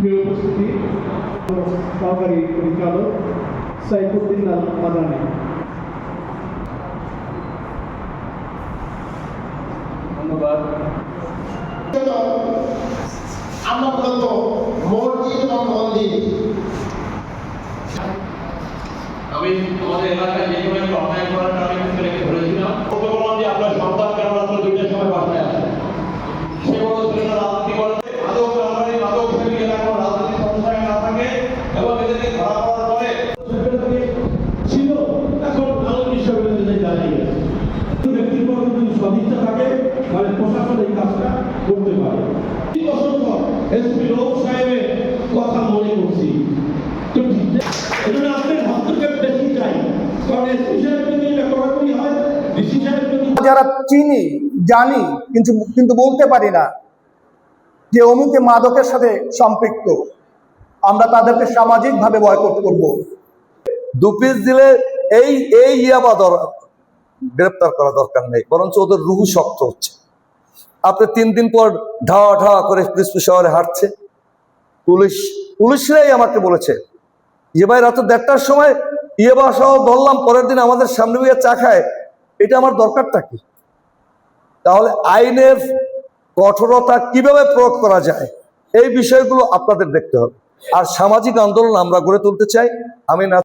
প্রিয় উপস্থিতি, সহকারী পরিচালক সাইফুদ্দিন আল মাদানী। ধন্যবাদ। আমরা মূলত মসজিদ এবং মন্দির আমি আমাদের এলাকায় যে কোনো একটা অন্যায় করার কারণে ছেলেকে ধরেছিলাম। ওকে বললাম যে আপনার সন্তান কেন রাত্রে 2টার সময় বাসায় আসে। সে বলল ছেলেটা রাজনীতি করে, মাদক কারবারি, মাদক সেবী এলাকার রাজনীতি সংস্থায় না থাকে এবং এদেরকে ধরা পড়ার পরে ছিল, এখন আলো বিশ্ববিদ্যালয়ে দাঁড়িয়ে গেছে। ব্যক্তির পক্ষে যদি সদিচ্ছা থাকে তাহলে প্রশাসন এই কাজটা করতে পারে। অসংখ্য এসপি লোক সাহেবের কথা মনে করছি, তো ঠিক এজন্য আপনার হস্তক্ষেপ বেশি চাই, কারণ এসপি সাহেব যদি এটা কড়াকড়ি হয়, ডিসি সাহেব যদি যারা চিনি জানি কিন্তু বলতে পারি না যে অমুকে মাদকের সাথে সম্পৃক্ত, আমরা তাদেরকে সামাজিকভাবে বয়কট করব। 2 পিস দিলে এই ইয়াবা গ্রেপ্তার করা দরকার নেই, বরঞ্চ ওদের রুহু শক্ত হচ্ছে। আপনি 3 দিন পর ঢাওয়া ঢাওয়া করে ক্রিসপি শহরে হাঁটছে। পুলিশরাই আমাকে বলেছে যে ভাই রাত 1:30টার সময় ইয়াবা সহ ধরলাম, পরের দিন আমাদের সামনে বইয়ে চা খায়, এটা আমার দরকারটা কি? তাহলে আইনের কঠোরতা কিভাবে প্রয়োগ করা যায়, এই বিষয়গুলো আপনাদের দেখতে হবে। আর সামাজিক আন্দোলন আমরা গড়ে তুলতে চাই। আমি না